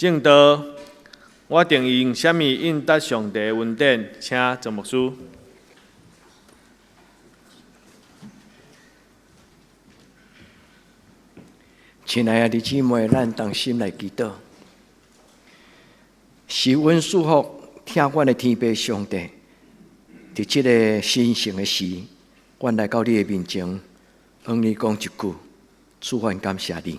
正道，我定用什么应答上帝的恩典？请曾牧师。亲爱的姊妹，咱同心来祈祷。是阮祝福听阮的天父上帝，伫这个神圣的时，阮来到你的面前，向你讲一句：主，阮感谢你。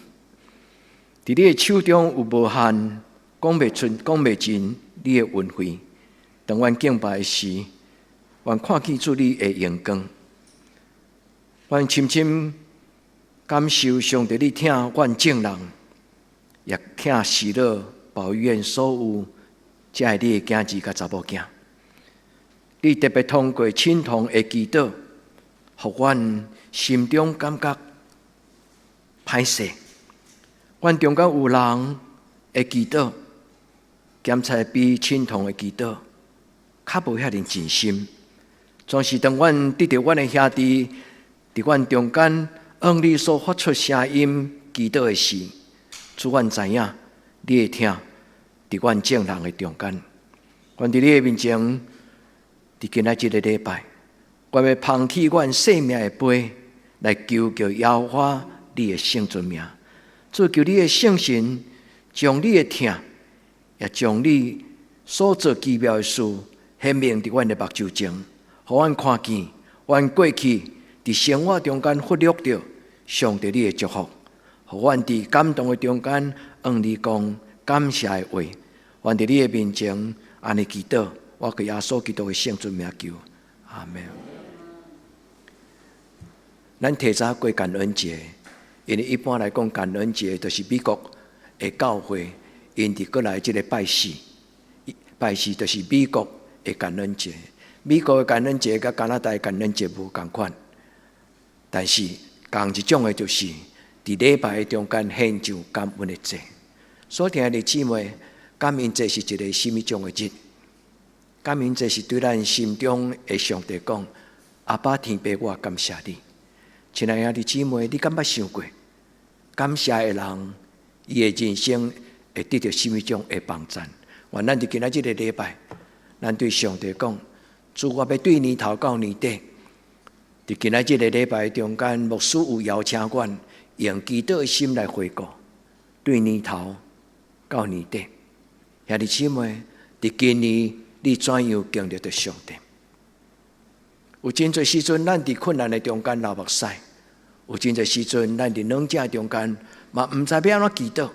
伫你的手中有无限讲袂出、讲袂尽你的恩惠。当阮敬拜的时，阮看见主你的荣光，阮深深感受上帝，你听阮众人，也听喜乐保佑所有遮个你的囝儿甲查某囝。你特别通过亲同的祈祷，互阮心中感觉歹势。阮中间有人的祈祷，检查比亲同的祈祷较无遐尼真心。总是当阮得到阮的兄弟伫阮中间，向你所发出声音祈祷的时，主阮知影你会听伫阮众人的中间。阮伫你的面前，伫今仔日的礼拜，阮要放弃阮生命的杯，来求叫耶和华你的圣尊名。主，求你的圣神将你的听，也将你所做奇妙的事显明伫阮的目睭前，互阮看见，阮过去伫生活中间忽略着上帝你的祝福，互阮伫感动的中间向你讲感谢的话。阮伫你的面前安尼祈祷，我给耶稣基督的圣尊名求，阿门。咱提早过感恩节。因为一般来讲，感恩节就是美国的教会，因伫过来即个拜四，拜四就是美国的感恩节。美国的感恩节甲加拿大的感恩节无共款，但是同一种的就是伫礼拜的中间献上感恩的祭。所听的姊妹，感恩节是一个什么种的日？感恩节是对咱心中的上帝讲：阿爸天父，我感谢你。亲爱的姊妹，你敢捌想过，感谢的人，伊的人生会得到什么种的帮助？咱伫今仔日的礼拜，咱对上帝讲：主，我要对年头到年底，伫今仔日的礼拜中间，牧师有邀请阮用祈祷的心来回顾，对年头到年底。兄弟姊妹，伫今年你怎样经历着上帝？有真侪时阵，咱伫困难的中间流目屎；有真侪时阵，咱伫软弱中间嘛毋知要安怎祈祷。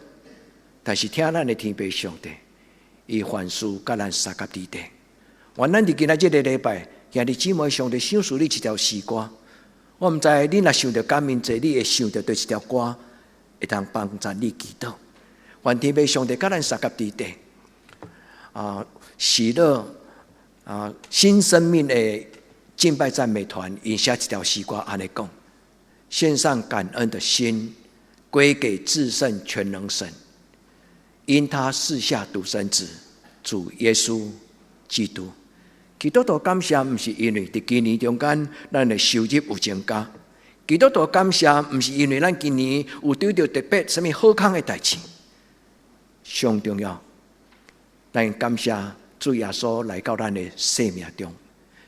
但是听咱的天父上帝，伊凡事甲咱三甲伫地。愿咱伫今仔日的礼拜，兄弟姊妹，上帝赏赐你一条诗歌。我毋知你若想到感恩节，你会想到对一条歌会通帮助你祈祷。愿天父上帝甲咱三甲伫地。喜乐新生命的敬拜赞美团，因写一条诗歌，安尼讲：献上感恩的心，归给至圣全能神，因他赐下独生子主耶稣基督。基督徒感谢，毋是因为伫今年中间咱的收入有增加；基督徒感谢，毋是因为咱今年有得到特别什么好康的代志。上重要，咱感谢主耶稣来到咱的生命中。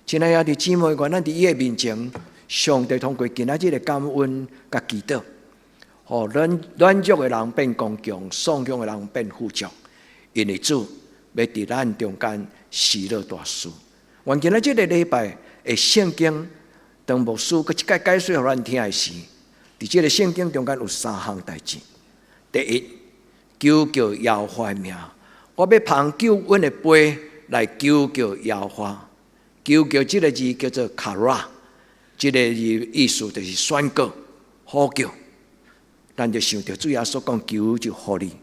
亲爱的姊妹，愿咱伫伊的面前，上帝通过今仔日的感恩甲祈祷，互软弱的人变刚强，丧强的人变富足。因为主要伫咱中间喜乐大事。愿今仔日的礼拜的圣经，当牧师佮一解解说互咱听的时，伫这个圣经中间有三项代志。第一，求叫耶和华的名，我要捧救恩的杯来求叫耶和华。求叫这个字叫做卡拉，这个字意思就是宣告、呼叫。咱就想到主耶稣讲求就互你，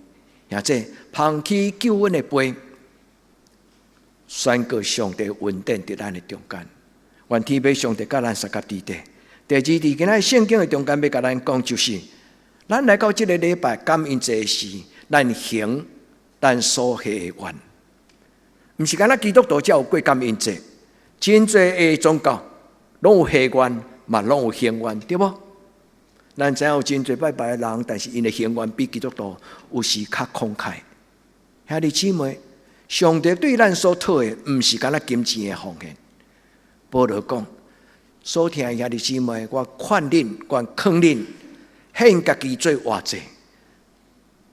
或者捧起救恩的杯，宣告上帝恩典伫咱的中间。愿天父上帝甲咱三甲伫地。第二，伫今仔圣经的中间要甲咱讲，就是咱来到这个礼拜感恩节时，咱行咱所许的愿，毋是干那基督徒才有过感恩节。真侪的宗教拢有许愿，嘛拢有行愿，对无？咱知影有真侪拜拜的人，但是因的行愿比基督徒有时较慷慨。兄弟姊妹，上帝对咱所讨的，毋是干那金钱的奉献。保罗讲，所听的兄弟姊妹，我劝恁，我劝恁，献家己做活祭，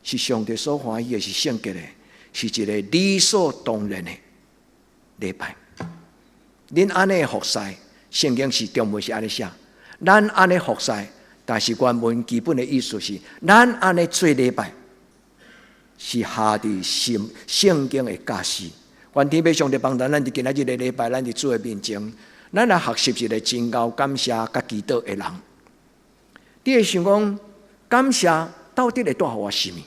是上帝所欢喜的，是圣洁的，是一个理所当然的礼拜。恁安尼服侍，圣经是中文是安尼写，咱安尼服侍，但是原文基本的意思是，咱安尼做礼拜，是下伫圣经的假释。愿天父上帝帮助咱伫今仔日的礼拜，咱伫主的面前，咱来学习一个真高感谢甲祈祷的人。你会想讲，感谢到底会带予我什么？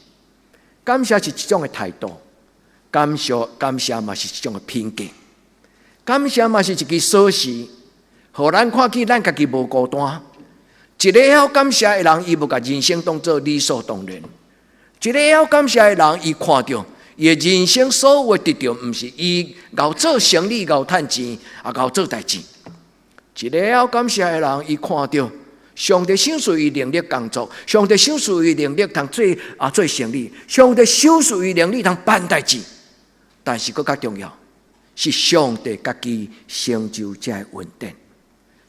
感谢是一种的态度，感谢嘛是一种的品格，感谢嘛是一个锁匙，互咱看见咱家己无孤单。一个晓感谢的人，伊无甲人生当作理所当然；一个晓感谢的人，伊看到伊的人生所有得到，毋是伊熬做生意、熬趁钱，也熬做代志。一个晓感谢的人，伊看到上帝赏赐伊能力工作，上帝赏赐伊能力通做生意，上帝赏赐伊能力通办代志。但是更加重要，是上帝家己成就这稳定。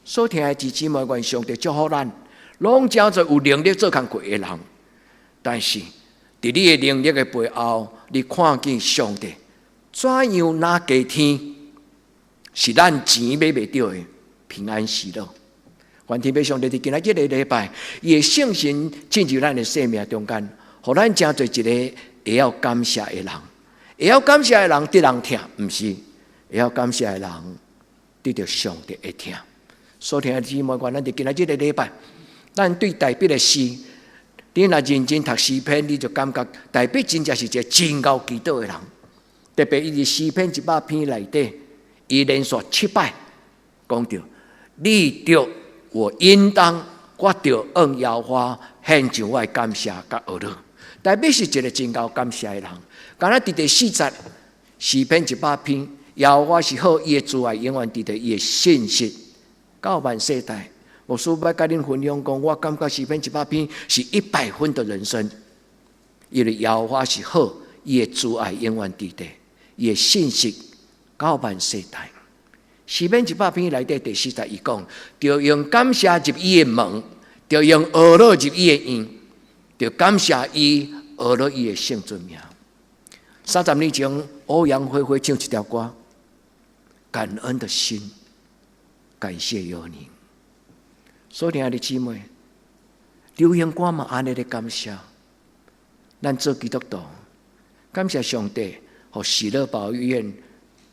所听的弟姊妹，愿上帝祝福咱，拢叫做有能力做工课的人。但是，伫你的能力的背后，你看见上帝怎样拿加天，是咱钱买袂到的平安喜乐。愿天父上帝伫今仔日的礼拜，伊的圣神进入咱的生命中间，互咱真做一个会晓感谢的人。会晓感谢的人得人听，毋是会晓感谢的人得到上帝的听。所听的姊妹，愿咱伫今仔日的礼拜，咱对大笔的诗，你若认真读诗篇，你就感觉大笔真正是一个真够祈祷的人。特别伊伫诗篇100篇内底，伊连续7摆讲到：你着我应当，我着按耶和华献上我的感谢甲恶乐。大笔是一个真够感谢的人。刚才伫第4节，诗篇100篇，耶和华是好，伊的慈爱永远伫在伊的信实到万世代。牧师要甲恁分享讲，我感觉诗篇100篇是100分的人生，因为耶和华是好，伊的慈爱永远伫在伊的信实到万世代。诗篇100篇内底第4节，伊讲，着用感谢入伊的门，着用恶乐入伊的院，着感谢伊恶乐伊的圣尊名。30年前，欧阳辉辉唱一条歌，感恩的心，感谢有你。所听的姊妹，流行歌嘛安尼的感谢，咱做基督徒，感谢上帝，和喜乐保育院，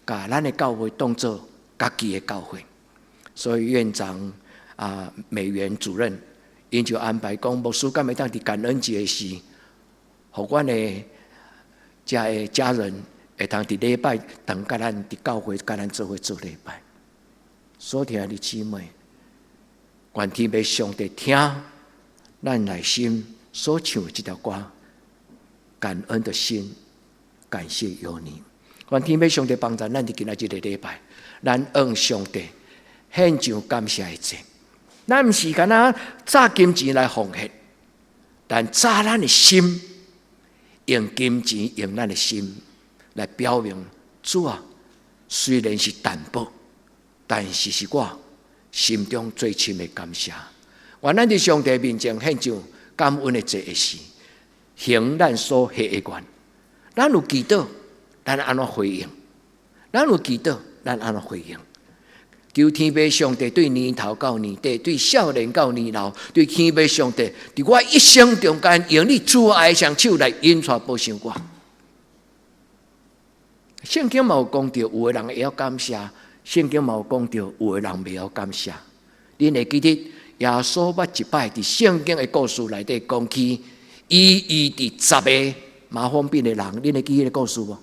把咱的教会当作家己的教会。所以院长美元主任，因就安排讲，牧师敢会当伫感恩节时，互阮的家人会当伫礼拜同甲咱伫教会甲咱做伙做礼拜。所听的姊妹，愿天父上帝听咱内心所唱的这条歌，感恩的心，感谢有你。愿天父上帝帮助咱伫今仔日的礼拜，咱向上帝献上感谢的祭。咱毋是干那砸金钱来奉献，但砸咱的心。用金钱，用咱的心来表明主啊，虽然是淡薄，但是是我心中最深的感谢。愿咱伫上帝面前献上感恩的祭时，行咱所许的愿。咱有祈祷，咱安怎回应？咱有祈祷，咱安怎回应？求天父上帝对年头到年底，对少年到年老，对天父上帝，伫我一生中间，用你慈爱的双手来引带保守我。圣经嘛有讲到，有的人会晓感谢；圣经嘛有讲到，有的人袂晓感谢。恁会记得耶稣捌一摆伫圣经的故事内底讲起，伊伫10个麻风病的人，恁会记迄个故事无？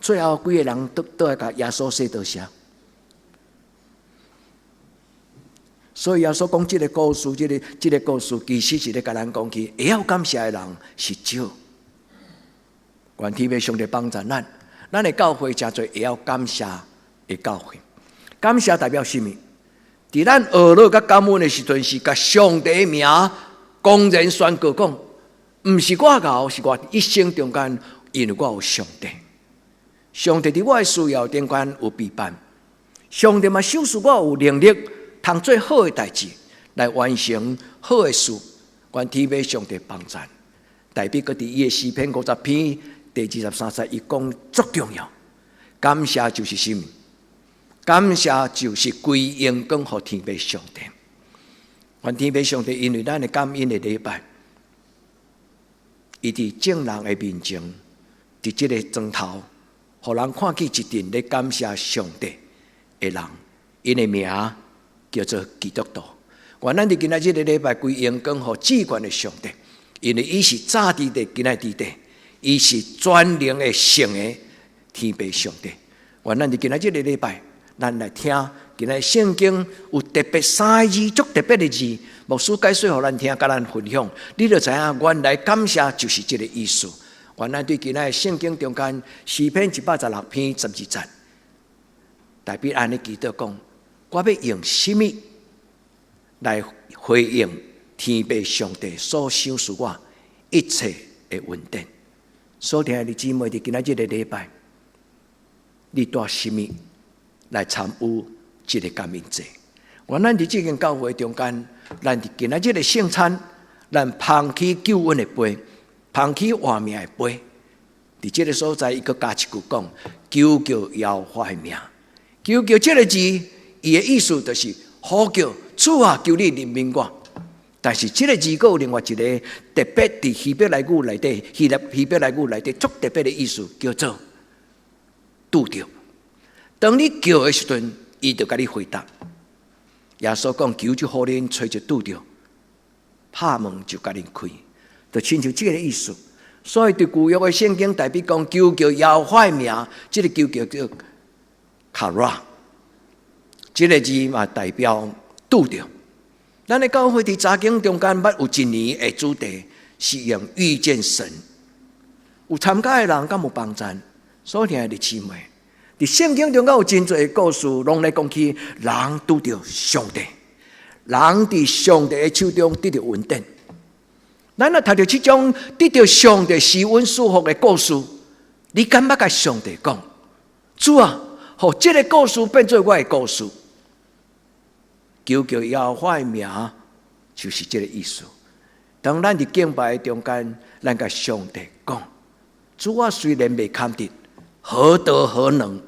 最后几个人都来甲耶稣说多谢。所以耶稣讲这个故事，这个故事其实是咧甲咱讲起，会晓感谢的人是少。愿天父上帝帮助咱的教会真侪会晓感谢的教会。感谢代表什么？伫咱学乐甲感恩的时阵，是甲上帝的名公然宣告讲，毋是我熬，是我一生中间因为我有上帝。上帝伫我的需要顶间有陪伴，上帝嘛赏赐我有能力，通做好的代志，来完成好的事。愿天父上帝帮助。大卫搁伫伊的诗篇50篇第23节，伊讲足重要。感谢就是什么？感谢就是归荣光予天父上帝。愿天父上帝因为咱的感恩的礼拜，伊伫众人的面前，伫这个庄头，互人看见一阵咧感谢上帝的人，因的名叫做基督徒。愿咱伫今仔日的礼拜归荣光予至高的上帝，因为伊是早伫的今仔日的，伊是全能的圣的天父上帝。愿咱伫今仔日的礼拜，咱来听今仔圣经有特别3个字，足特别的字，牧师解说互咱听，甲咱分享，你就知影原来感谢就是这个意思。愿咱对今仔圣经中间诗篇116篇12节，大卫安尼祈祷讲：我要用什么来回应天父上帝所赏赐我一切的恩典？所听的姊妹，伫今仔日的礼拜，你带什么来参与这个感恩节？愿咱伫这间教会中间，咱伫今仔日的圣餐，咱捧起救恩的杯，捧起活命的杯。伫这个所在，伊阁加一句讲：求叫耶和华的名。求叫这个字，伊的意思就是呼叫主啊，求你怜悯我。但是这个字阁有另外一个特别伫希伯来语内底，希伯来语内底足特别的意思，叫做拄着。当你叫的时阵，伊就甲你回答。耶稣讲：求就互恁，找就拄着，拍门就甲恁开，就亲像这个意思。所以对旧约的圣经，代表讲求叫耶和华的名，这个求叫卡拉，这个字嘛代表拄着。咱的教会伫查经中间，捌有一年的主题是用遇见神。有参加的人敢有帮助？所听的姊妹，伫圣经中间有真侪故事，拢来讲起人拄着上帝，人伫上帝的手中得到恩典。咱若读到这种得到上帝施恩祝福的故事，你敢捌甲上帝讲：主啊，互这个故事变做我的故事？求叫耶和华的名，就是这个意思。当咱伫敬拜中间，咱甲上帝讲：主啊，虽然未看得，何德何能？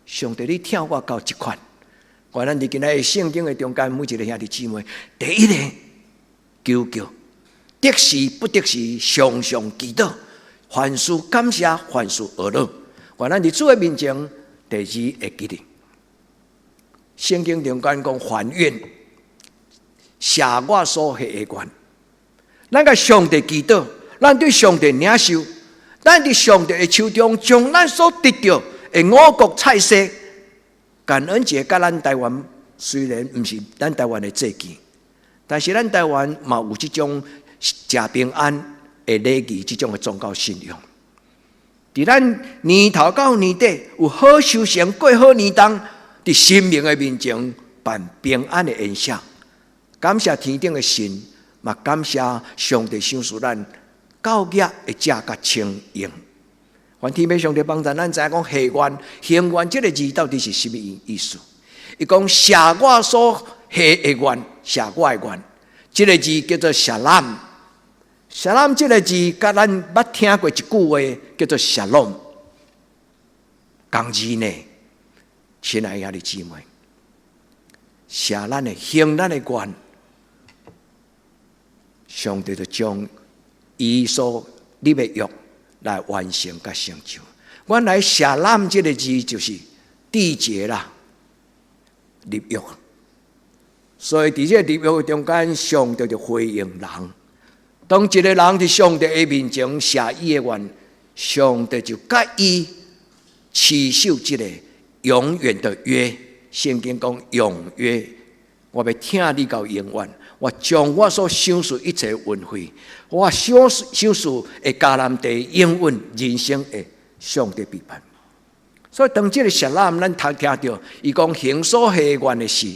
上帝，你听我到这款。我咱伫今仔圣经的中间，每一个兄弟姊妹，第一个求叫。得时不得时，常常祈祷，凡事感谢，凡事而乐。愿咱伫主的面前，第二会记得。圣经中间讲还愿，写我所许的愿。咱甲上帝祈祷，咱对上帝领受，咱伫上帝的手中，将咱所得到的五谷菜色，感恩节甲咱台湾虽然毋是咱台湾的节期，但是咱台湾嘛有这种食平安的礼仪，这种的宗教信仰。伫咱年头到年底有好修行，过好年冬，伫神明的面前办平安的宴席，感谢天顶的神，嘛感谢上帝赏赐咱教业的食甲清用。愿天父上帝帮助咱知影讲许愿，行愿这个字到底是什么意思？伊讲写我所许的愿，写我的愿，这个字叫做撒冷。撒冷这个字，甲咱捌听过一句话，叫做撒拢。同字呢，亲爱的姊妹，写咱的行咱的愿，上帝就将伊所立的约来完成甲成就。原来撒冷这个字就是缔结啦，立约。所以伫这立约中间，上帝就回应人。当一个人伫上帝的面前写伊的愿，上帝就甲伊持守这个永远的约。圣经讲永约，我要听你到永远。我将我所享受一切恩惠，我享受的迦南地永远人生的上帝陪伴。所以当这个撒冷，咱听到伊讲行所许愿的事，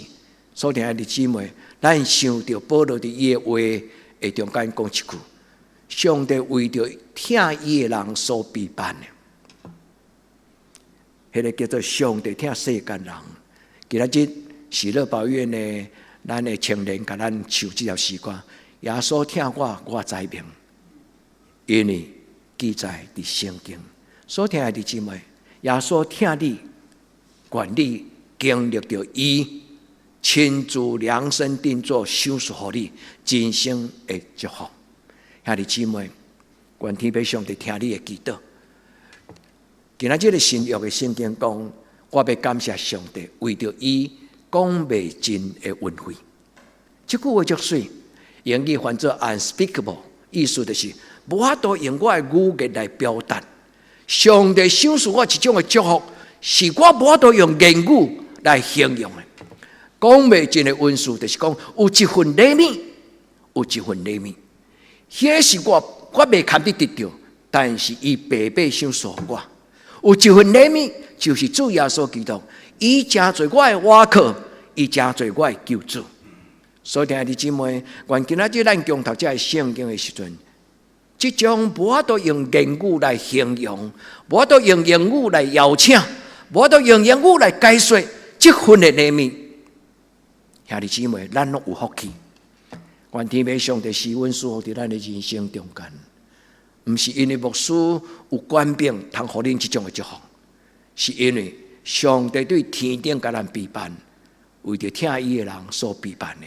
所听的姊妹，咱想到保罗伫伊的话。中间讲一句，上帝为着听伊的人所备办的，迄个叫做上帝听世间人。今仔日喜乐保院的咱的青年，甲咱唱这条诗歌。耶稣听我，我知明，因为记载伫圣经。所听的弟兄妹，耶稣听你，愿你经历着伊亲自量身定做，赏赐予你人生的祝福。兄弟姊妹，愿天父上帝听你的祈祷。今仔日的新约的圣经讲，我要感谢上帝，为着伊讲袂尽的恩惠。这句话足水，英语翻作 unspeakable， 意思就是无法度用我的语言来表达。上帝赏赐我一种的祝福，是我无法度用言语来形容的。讲袂尽的恩赐，就是讲有一份怜悯，有一份怜悯。迄是我袂堪得得到，但是伊白白赏赐我。有一份怜悯，就是主耶稣基督，伊成做我的倚靠，伊成做我的救主。所以，弟兄姊妹，愿今仔日咱共读这圣经的时阵，这种无法度用言语来形容，无法度用言语来邀请，无法度用言语来解说，这份的怜悯，兄弟姊妹，咱拢有福气。愿天父上帝施恩赐福伫咱的人生中间，毋是因为牧师有权柄通互恁这种的祝福，是因为上帝对天顶甲咱备办，为着听伊的人所备办的。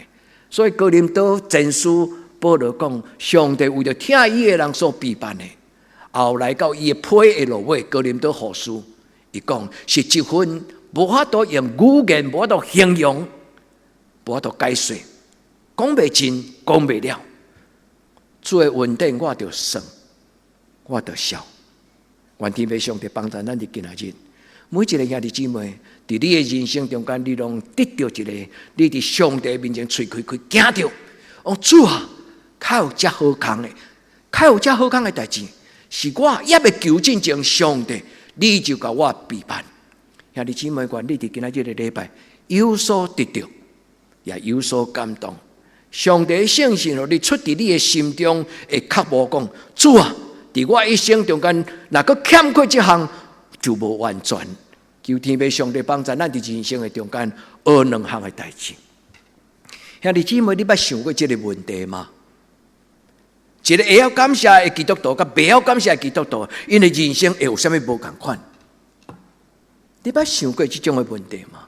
所以哥林多前书保罗讲，上帝为着听伊的人所备办的，后来到伊的批的落尾，哥林多后书伊讲是一份无法度用语言，无法度形容，无法度解说，讲袂尽，讲袂了。主的恩典我着算，我着笑。愿天父上帝帮助咱伫今仔日，每一个兄弟姊妹，伫你的人生中间，你拢得到一个，你伫上帝面前喙开开，惊着，哦主啊，较有遮好康的，较有遮好康的代志，是我也要求进前，上帝你就甲我备办。兄弟姊妹，愿你伫今仔日的礼拜有所得到，也有所感动。上帝的圣性让你出伫你的心中，会确无讲主啊，伫我一生中间，若个欠缺这项，就无完全。求天父上帝帮助咱伫人生的中间学两项的代志。兄弟姊妹，你捌想过这个问题吗？一个会晓感谢的基督徒，甲袂晓感谢的基督徒，因为人生会有啥物无同款？你捌想过这种的问题吗？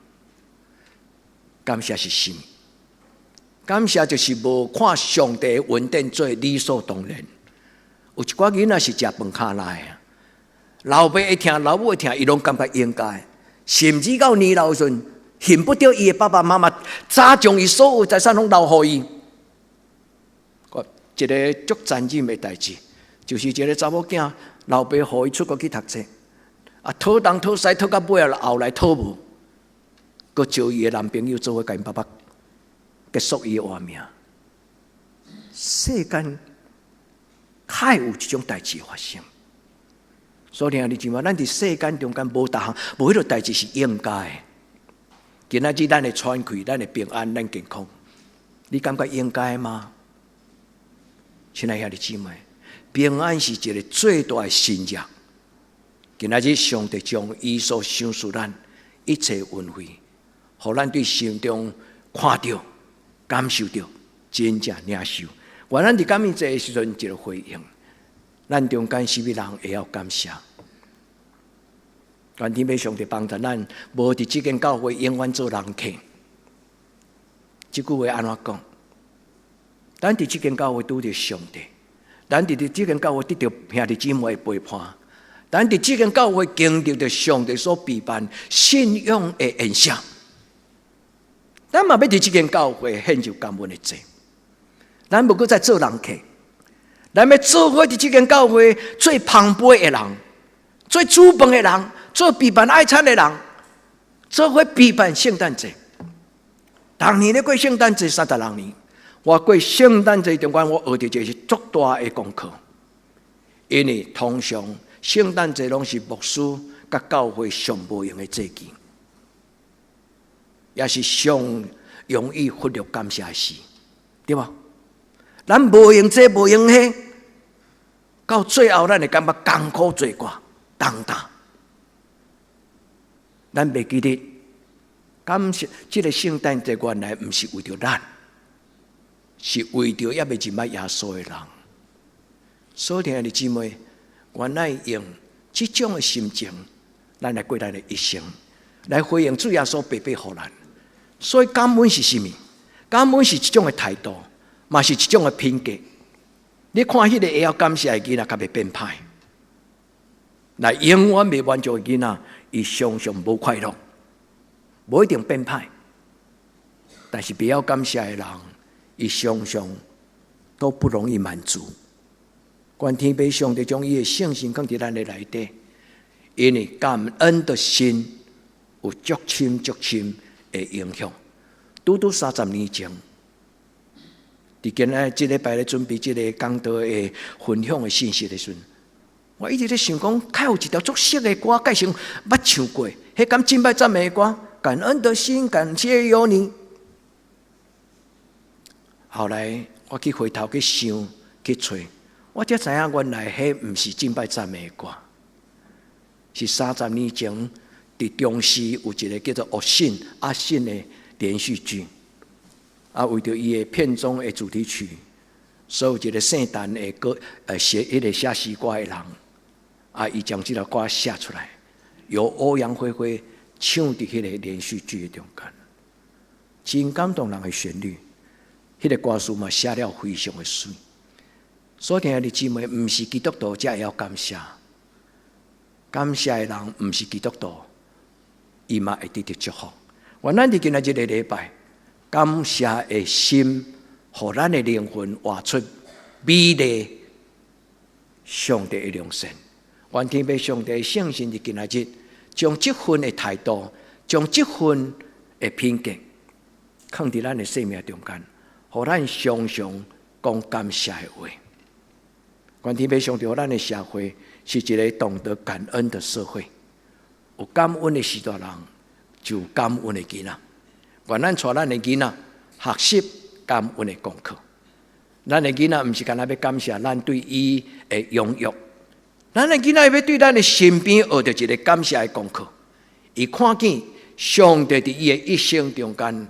感谢是什么？感谢就是无看上帝的恩典做理所当然。有一寡囡仔是食饭卡来的，老爸会听，老母会听，伊拢感觉应该。甚至到年老时阵，恨不得伊的爸爸妈妈早将伊所有财产拢留予伊。一个足残忍的代志，就是一个查某囝，老爸予伊出国去读册，啊，讨东讨西讨到尾啊，后来讨无，佮招伊的男朋友做伙甲因爸爸结束伊的活命。世间还有这种代志发生。所以你知嘛？咱伫世间中间无大项，无迄个代志是应该的。今仔日咱的喘气，咱的平安，咱健康，你感觉应该吗？亲爱兄弟姊妹，平安是一个最大的新约。今仔日上帝将伊所赏赐咱一切恩惠，互咱对心中看到、感受到，真正领受。愿咱伫感恩节的时阵一个回应。咱中间是咪人会晓感谢？愿天父上帝帮助咱，无伫这间教会永远做人客。这句话安怎讲？咱伫这间教会拄着上帝，咱伫这间教会得到兄弟姊妹的陪伴，咱伫这间教会经历着上帝所备办信仰的恩赏。咱嘛要伫这间教会献上感恩的祭，咱无搁再做人客。咱要做伙伫这间教会最澎湃的人，最主办的人，做备办爱餐的人，做伙备办圣诞节。当年咧过圣诞节36年，我过圣诞节中间，我学到这是足大的功课。因为通常圣诞节拢是牧师甲教会上无用的节期，也是上容易忽略感谢的事，对吧？咱无用这无用迄，到最后，咱会感觉艰苦做寡，重担。咱袂记得，感谢这个圣诞节原来不是为着咱，是为着也未入捌耶稣的人。所以，亲爱的姊妹，原来用这种的心情，咱来过咱的一生，来回应主耶稣白白给咱。所以，感恩是什么？感恩是一种的态度，嘛是一种的品格。你看迄个会晓感谢的囡仔，较袂变歹。那永远袂满足的囡仔，伊常常无快乐，无一定变歹。但是不晓感谢的人，伊常常都不容易满足。愿天父上帝将伊的圣心放伫咱的内底，因为感恩的心有足深足深的影响。拄30年前，伫今仔即礼拜咧准备即个讲道的分享的信息的时阵，我一直咧想讲，较有一条足色的歌，介绍捌唱过，迄敢敬拜赞美的歌，感恩的心，感谢有你。后来我去回头去想去找，我才知影原来迄毋是敬拜赞美的歌，是30年前伫中视有一个叫做阿信的连续剧。为着伊的片中的主题曲，所有一个圣诞的歌，写迄个写诗歌的人，伊将这条歌写出来，由欧阳菲菲唱伫迄个连续剧的中间，真感动人的旋律。迄个歌词嘛写了非常的水。所以，亲爱的姊妹，毋是基督徒才会晓感谢，感谢的人毋是基督徒，伊嘛会得到祝福。我咱伫今仔日个礼拜。感谢的心，互咱的灵魂活出美丽上帝的良善。愿天父上帝的圣心伫今仔日，将这份的态度，将这份的品格，放伫咱的生命中间，互咱常常讲感谢的话。愿天父上帝，互咱的社会是一个懂得感恩的社会。有感恩的许多人，就有感恩的囡仔。愿咱带咱的囡仔学习感恩的功课。咱的囡仔毋是干那要感谢咱对伊的拥有，咱的囡仔要对咱的身边学到一个感谢的功课。伊看见上帝伫伊的一生中间，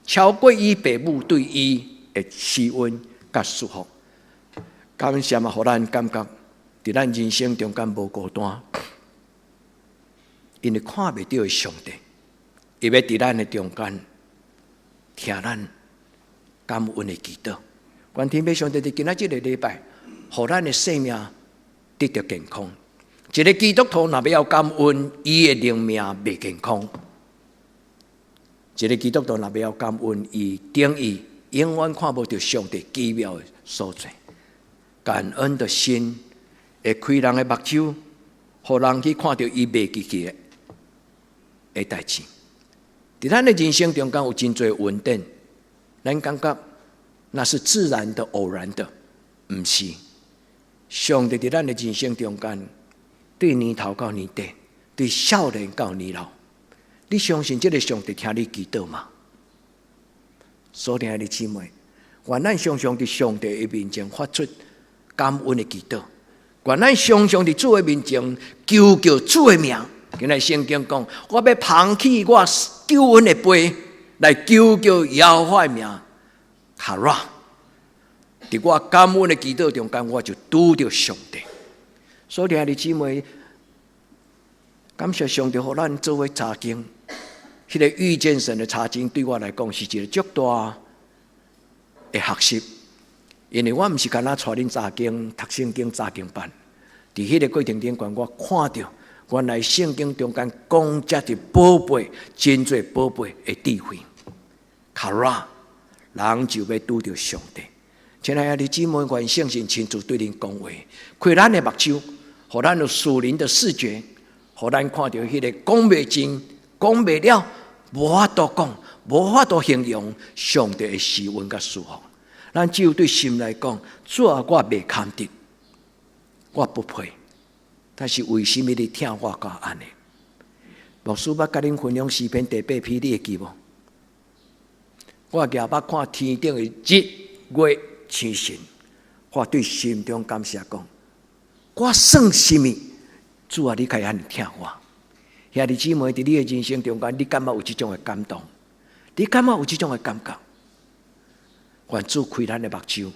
超过伊父母对伊的施恩甲祝福。感谢嘛，互咱感觉伫咱人生中间无孤单，因为看袂到的上帝。伊要伫咱的中间听咱感恩的祈祷。愿天父上帝伫今仔日个礼拜，互咱的生命得到健康。一个基督徒若要感恩，伊的灵命袂健康；一个基督徒若要感恩，伊等于永远看无到上帝奇妙的所在。感恩的心会开人的目睭，互人去看到伊袂记起的代志。在咱的人生中间有真多稳定，咱感觉那是自然的、偶然的，不是。上帝在咱的人生中间，对年头到年底，对少年到年老，你相信这个上帝听你祈祷吗？所以，亲爱的姊妹，愿咱常常在上帝的面前发出感恩的祈祷，愿咱常常在主的面前求主的名。今日圣经讲，我要捧起我救恩的杯，来求耶和华的名。卡拉，在我感恩的祈祷中间，我就拄到上帝。所以，亲爱的姊妹，感谢上帝，互咱作为查经，迄个遇见神的查经，对我来讲是一个足大的学习。因为我毋是干那带恁查经、读圣经、查经班，伫迄个过程中间，我看到。原来圣经中间讲这的宝贝，真侪宝贝的智慧。卡拉，人就要拄到上帝。亲爱的姊妹，愿圣神亲自对恁讲话，开咱的目睭，互咱有属灵的视觉，互咱看到迄个讲袂尽、讲袂了，无法度讲，无法度形容上帝的施恩甲祝福。咱只有对心来讲，主啊，我袂堪得，我不配。但是为什么你听我讲安尼？牧师捌甲恁分享诗篇第8篇，你会记无？我也捌看天顶的日月星辰，我对心中感谢讲，我算什么？主啊，你可以安尼听我。兄弟姊妹，伫你的人生中间，你感觉有这种的感动？你感觉有这种的感觉？愿主开咱的目睭，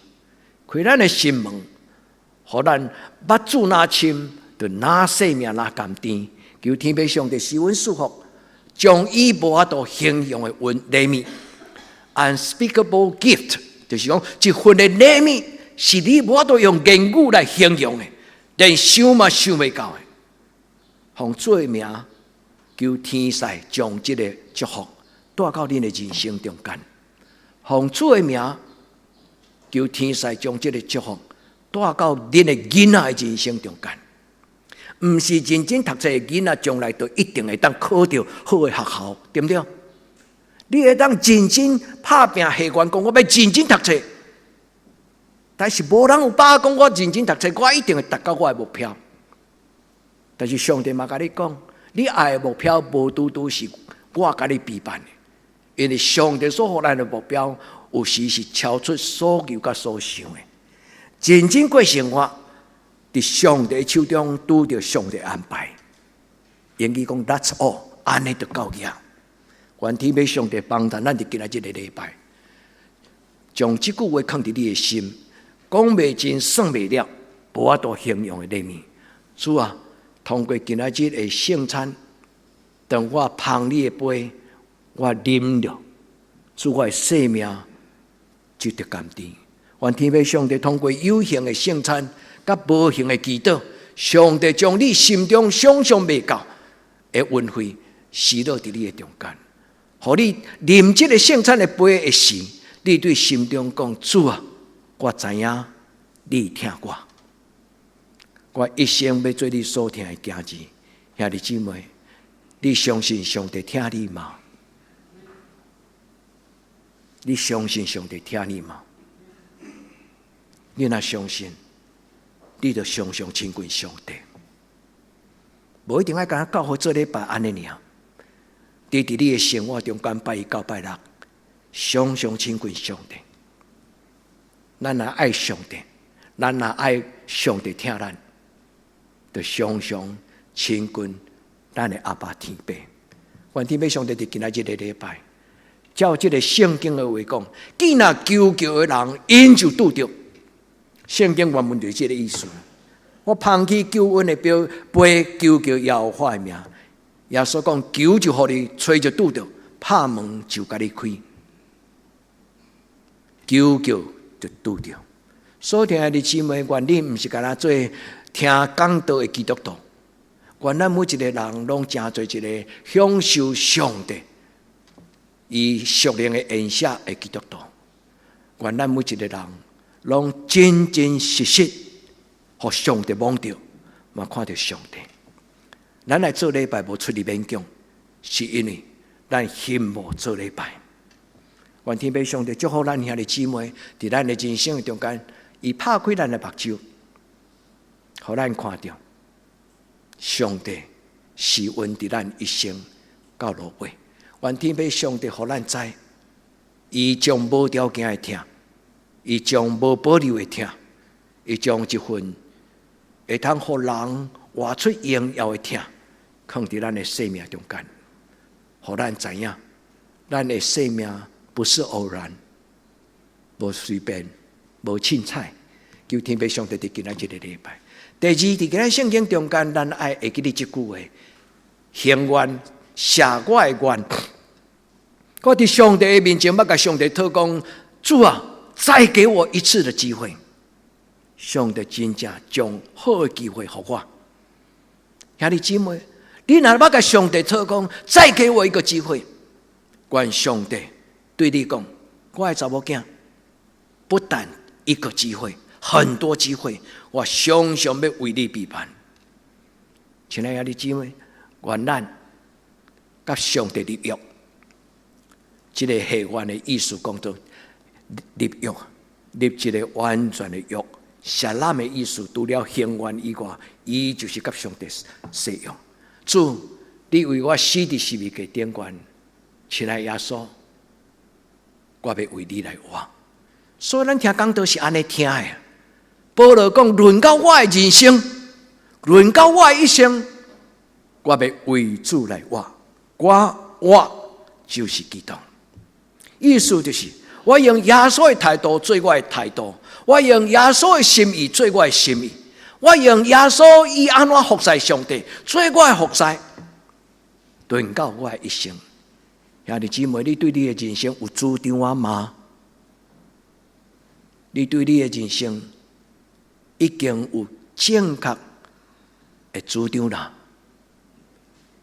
开咱的心门，互咱目睭哪深，就哪生命哪甘甜。求天父上帝施恩赐福，将伊无法度形容的礼物 ，unspeakable gift， 就是讲一份的礼物，是你无法度用言语来形容的，连想嘛想袂到的。奉主的名，求天使将这个祝福带到你的人生中间。奉主的名，求天使将这个祝福带到你的囡仔的人生中间。唔是认真读册的囡仔，将来就一定会当考到好的学校，对不对？你会当认真拍拼下关，讲我要认真读册，但是无人有把握讲我认真读册，我一定会达到我的目标。但是上帝嘛甲你讲，你爱的目标无拄拄是我甲你陪伴的，因为上帝所给咱的目标，有时是超出所求甲所想的。认真过生活，伫上帝手中拄着上帝安排。英语讲 That's all， 安尼就够了。愿天父上帝帮助咱伫今仔日个礼拜，将即句话放伫你的心，讲袂尽算袂了，无法度形容的礼物。主啊，通过今仔日的圣餐，当我捧你的杯，我啉了，主我的生命就得甘甜。愿天父上帝通过有形的圣餐，甲无形的祈祷，上帝将你心中想象袂到的恩惠施落伫你的中间，互你啉这个圣餐的杯的时，你对心中讲：主啊，我知影你听我一生要做你所听的家子。兄弟姊妹，你相信上帝听你吗？你相信上帝听你吗？你若相信，你就常常亲近上帝，无一定要甲教会做礼拜安尼尔。你伫你的生活中间拜一到拜六，常常亲近上帝。咱若爱上帝，咱若爱上帝听咱，就常常亲近咱的阿爸天父。愿天父上帝伫今仔日的礼拜，照这个圣经的话讲，既若求的人，因就拄着。圣经原文就是这个意思。我捧起救恩的杯，求耶和华的名。耶稣讲：求就互你，吹就拄着，拍门就甲你开。求就拄着。所听的姊妹，愿你毋是干那做听讲道的基督徒，愿咱每一个人拢真做一个享受上帝以属灵的恩赐的基督徒。愿咱每一个人拢真真实实，互上帝望到，嘛看到上帝。咱来做礼拜无出入勉强，是因为咱心无做礼拜。愿天父上帝祝福咱兄弟姊妹，伫咱的人生中间，伊拍开咱的目睭，互咱看到上帝是恩伫咱一生到落尾。愿天父上帝互咱知，伊将无条件的听。伊将无保留的听，伊将一份会通互人活出荣耀的听，放伫咱的生命中间，互咱知影，咱的生命不是偶然，无随便，无凊彩。求天父上帝伫今仔日的礼拜。第二，伫今仔圣经中间，咱爱会记得这句话：行愿写我的愿。我伫上帝的面前，要甲上帝讨讲：主啊，再给我一次的机会。上帝真正将好的机会给我。兄弟姊妹，你若要甲上帝讨讲，再给我一个机会，愿上帝对你讲：我的查某囝，不但一个机会，很多机会，我常常要为你陪伴。亲爱的兄弟姊妹，愿咱甲上帝立约。这个下愿的意思讲做立约，立一个完全的约。撒冷的意思，除了行愿以外，伊就是甲上帝使用。主，你为我死伫十字架顶悬，亲爱耶稣，我要为你来活。所以咱听讲道是安尼听的，保罗讲：论到我的人生，论到我的一生，我要为主来活，我就是基督。意思就是，我用耶稣的态度做我的态度，我用耶稣的心意做我的心意，我用耶稣以安怎服侍上帝做我的服侍，论到我的一生。兄弟姊妹，你对你的人生有主张吗？你对你的人生已经有正确的主张啦？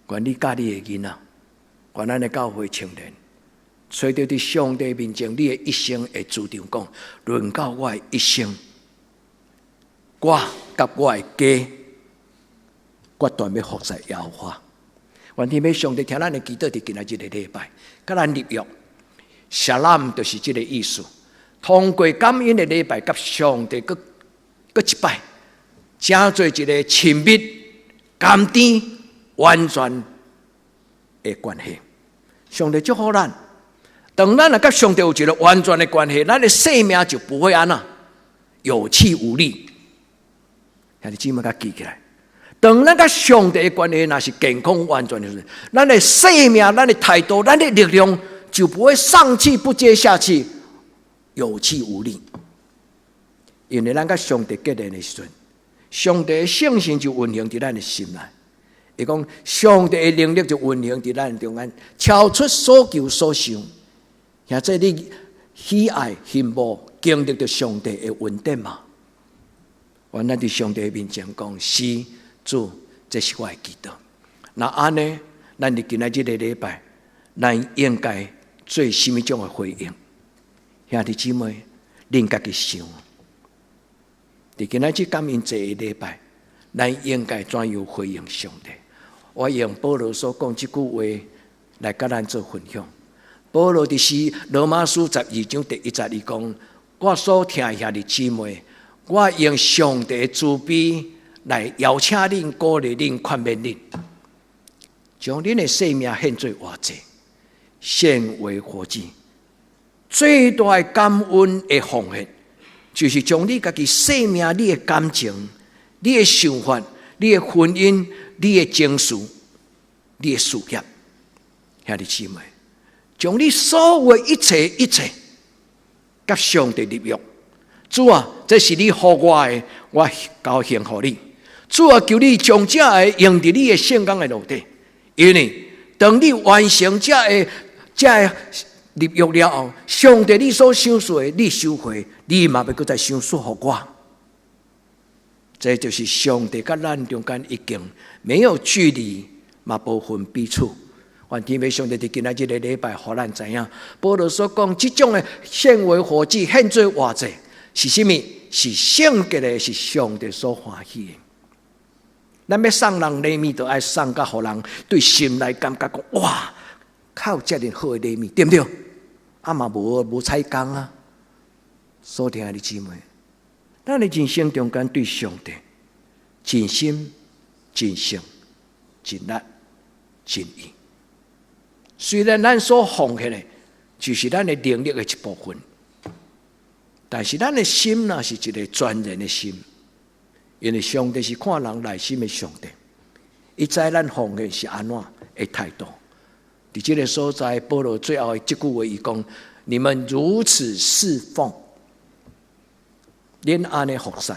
管你家里的囡仔，管咱的教会青年，找到伫上帝面前，你的一生的主张讲，论到我的一生，我甲我的家，我断要服侍耶和华。愿天父上帝听咱的祈祷，伫今仔日的礼拜，甲咱立约。Shalom就是这个意思。通过感恩的礼拜，甲上帝各一摆，成做一个亲密、甘甜、完全的关系。上帝祝福咱。当咱甲上帝有一个完全的关系，咱的生命就不会安那有气无力。兄弟姊妹，甲记起来。当咱甲上帝的关系若是健康完全的时候，咱的生命、咱的态度、咱的力量就不会上气不接下气，有气无力。因为咱甲上帝结连的时阵，上帝的圣性就运行伫咱的心内。伊讲上帝的能力就运行伫咱中间，超出所求所想。现在你喜爱、羡慕、经历着上帝的恩典嘛？我咱伫上帝面前讲是。主，这是我的祈祷。那安尼，咱伫今仔日的礼拜，咱应该做什么种的回应？兄弟姊妹，恁家己想。伫今仔日感恩节的礼拜，咱应该怎样回应上帝？我用保罗所讲这句话来甲咱做分享。保罗伫罗马书12章第1节，伊讲：我所听兄弟姊妹，我用上帝的慈悲。来邀请恁、鼓励恁、劝勉恁，将恁的生命献做活祭，献为活祭。最大的感恩的奉献，就是将你家己生命、你的感情、你的想法、你的婚姻、你的情绪、你的事业，兄弟姊妹，将你所有的一切，甲上帝立约。主啊，这是你予我的，我高兴予你。主啊，求你将这个用伫你的圣工的路底，因为当你完成这个立约了后，上帝你所想说的，你收回，你嘛要搁再想说给我。这就是上帝甲咱中间已经没有距离，嘛无分彼此。愿天父上帝伫今仔日的礼拜，互咱知影，保罗所讲这种的献为活祭、献做活祭是什么？是圣洁的，是上帝所欢喜的。咱要送人礼物，就爱送甲互人对心来感觉讲哇，靠遮尔好的礼物，对不对？啊嘛无采工啊。所听的姊妹，咱的人生中间对上帝尽心、尽性、尽力、尽意。虽然咱所奉献的，就是咱的能力的一部分，但是咱的心呢，是一个全然的心。因为上帝是看人内心的上帝，伊知咱奉献是安怎的态度。伫这个所在，保罗最后的这句话，伊讲：你们如此侍奉，恁安尼服侍。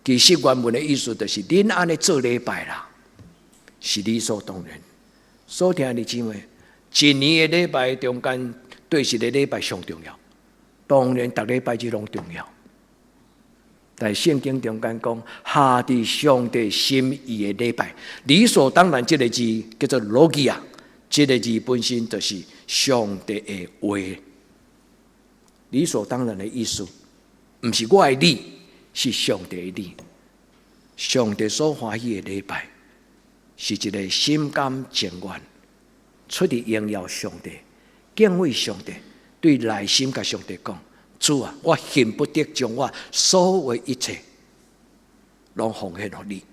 其实原文的意思就是恁安尼做礼拜啦，是理所当然。所听的姊妹，一年的礼拜中间，对谁的礼拜上重要？当然，逐礼拜日拢重要。在圣经中间讲，下伫上帝心意的礼拜，理所当然这个字叫做 logia， 这个字本身就是上帝的话。理所当然的意思，不是我的理，是上帝的理。上帝所欢喜的礼拜，是一个心甘情愿，出于荣耀上帝、敬畏上帝，对内心甲上帝讲。主啊，我恨不得将我所有一切拢奉献给你。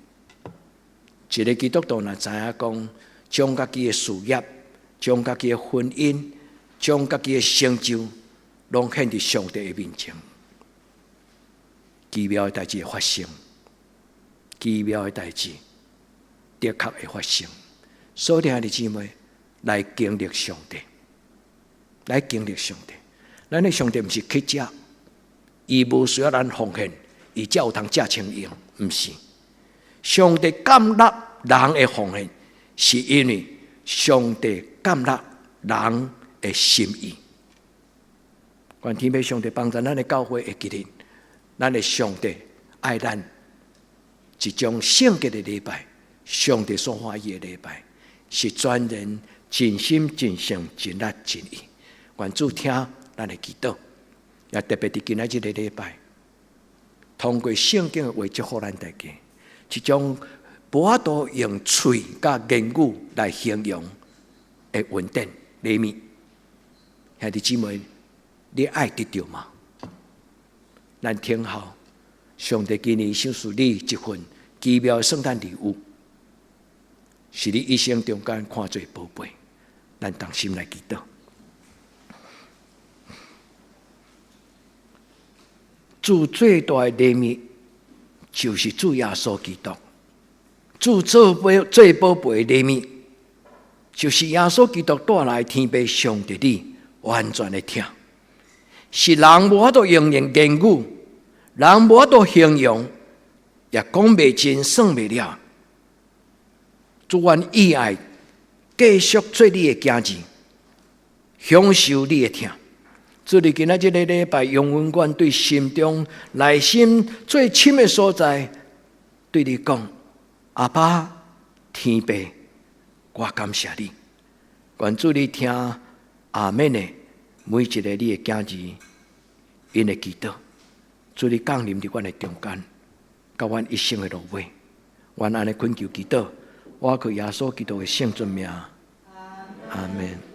一个基督徒若知影讲，将家己的事业、将家己的婚姻、将家己的成就，拢献伫上帝的面前。奇妙的代志会发生，奇妙的代志的确会发生。所以，弟兄姊妹，来经历上帝，来经历上帝。咱的上帝不是乞食，伊无需要咱奉献，伊才有通食清用，不是。上帝感纳人的奉献，是因为上帝感纳人的心意。愿天父上帝帮助咱的教会会记得，咱的上帝爱咱一种圣洁的礼拜，上帝所欢喜的礼拜，是全人尽心尽性尽力尽意。愿主听咱的祈祷，也特别伫今仔日的礼拜，通过圣经的话祝福咱大家，一种无法度用嘴甲言语来形容的稳定礼物。兄弟姊妹，你爱得到吗？咱听候上帝今年赏赐你一份奇妙的圣诞礼物，是你一生中间看最宝贝。咱同心来祈祷。主最大的礼物就是主耶稣基督。主最宝贝的礼物就是耶稣基督带来天父上帝你完全的听，是人无法度用言语，人无法度形容，也讲不尽、算不了。主愿意爱继续做你的家人，享受你的听。主你今仔日的礼拜，用阮阮对心中内心最深的所在，对你讲：阿爸天父，我感谢你。愿主你听阿们的每一个你的家人因的祈祷。主你降临伫阮的中间，甲阮一生的路尾。阮安尼恳求祈祷，我靠耶稣基督的圣尊名，阿们。